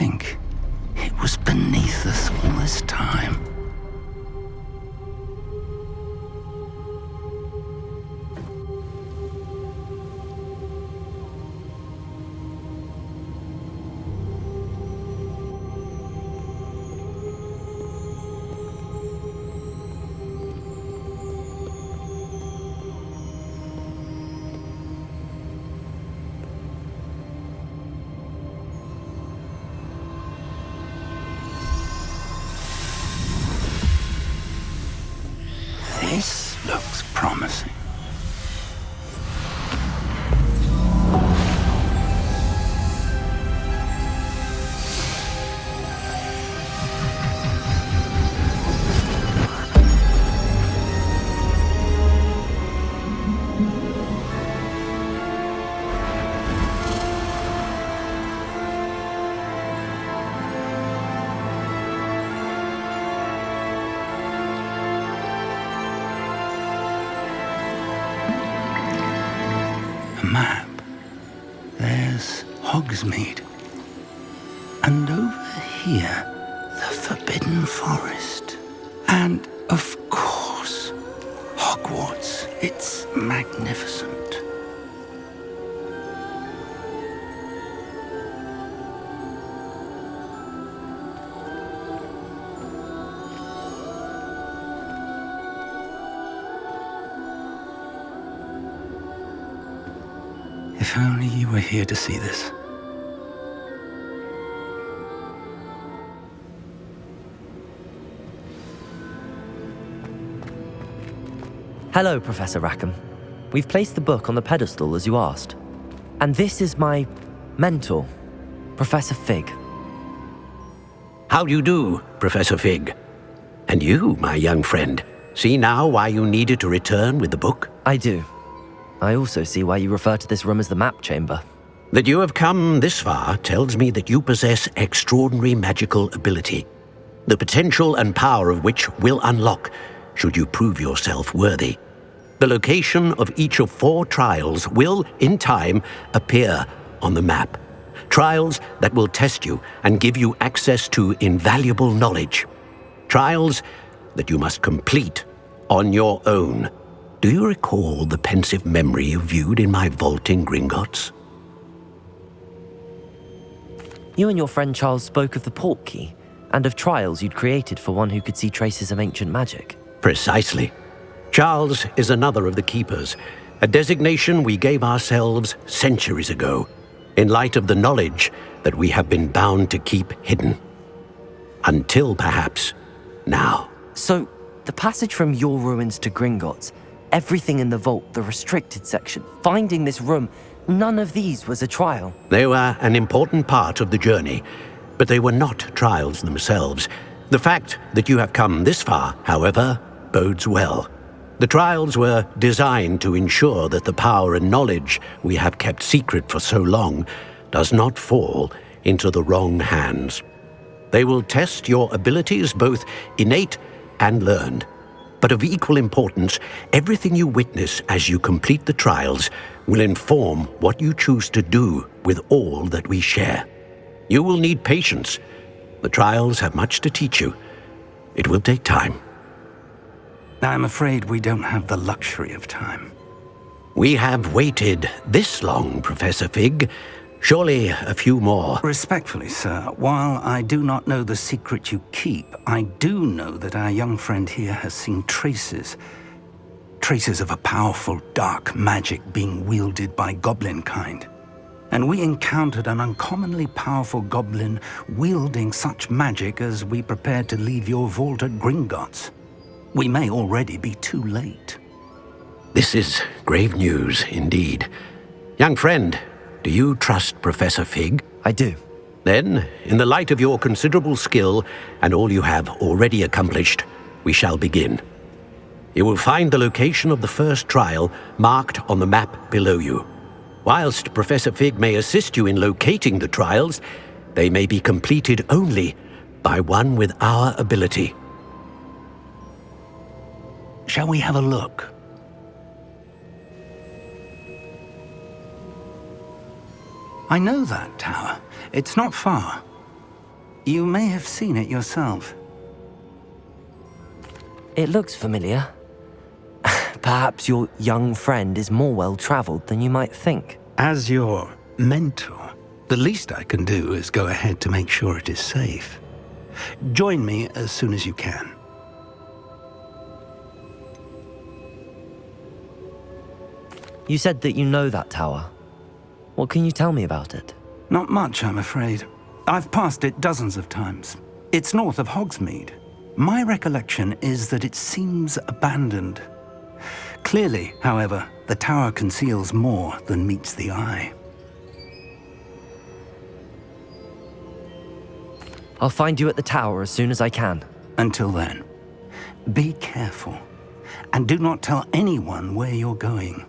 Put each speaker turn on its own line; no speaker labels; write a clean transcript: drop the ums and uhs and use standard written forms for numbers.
think it was beneath us all this time? This looks promising. Map. There's Hogsmeade. And over here, the Forbidden Forest. And, of course, Hogwarts. It's magnificent. If only you were here to see this.
Hello, Professor Rackham. We've placed the book on the pedestal as you asked. And this is my mentor, Professor Fig.
How do you do, Professor Fig? And you, my young friend, see now why you needed to return with the book?
I do. I also see why you refer to this room as the map chamber.
That you have come this far tells me that you possess extraordinary magical ability, the potential and power of which will unlock should you prove yourself worthy. The location of each of 4 trials will, in time, appear on the map. Trials that will test you and give you access to invaluable knowledge. Trials that you must complete on your own. Do you recall the pensive memory you viewed in my vault in Gringotts?
You and your friend Charles spoke of the portkey and of trials you'd created for one who could see traces of ancient magic.
Precisely. Charles is another of the keepers, a designation we gave ourselves centuries ago, in light of the knowledge that we have been bound to keep hidden. Until perhaps now.
So, the passage from your ruins to Gringotts, everything in the vault, the restricted section, finding this room, none of these was a trial.
They were an important part of the journey, but they were not trials themselves. The fact that you have come this far, however, bodes well. The trials were designed to ensure that the power and knowledge we have kept secret for so long does not fall into the wrong hands. They will test your abilities, both innate and learned. But of equal importance, everything you witness as you complete the trials will inform what you choose to do with all that we share. You will need patience. The trials have much to teach you. It will take time.
I'm afraid we don't have the luxury of time.
We have waited this long, Professor Fig. Surely a few more.
Respectfully, sir, while I do not know the secret you keep, I do know that our young friend here has seen traces of a powerful dark magic being wielded by goblin kind. And we encountered an uncommonly powerful goblin wielding such magic as we prepared to leave your vault at Gringotts. We may already be too late.
This is grave news indeed. Young friend, do you trust Professor Fig?
I do.
Then, in the light of your considerable skill and all you have already accomplished, we shall begin. You will find the location of the first trial marked on the map below you. Whilst Professor Fig may assist you in locating the trials, they may be completed only by one with our ability.
Shall we have a look? I know that tower. It's not far. You may have seen it yourself.
It looks familiar. Perhaps your young friend is more well-traveled than you might think.
As your mentor, the least I can do is go ahead to make sure it is safe. Join me as soon as you can.
You said that you know that tower. What can you tell me about it?
Not much, I'm afraid. I've passed it dozens of times. It's north of Hogsmeade. My recollection is that it seems abandoned. Clearly, however, the tower conceals more than meets the eye.
I'll find you at the tower as soon as I can.
Until then, be careful, and do not tell anyone where you're going.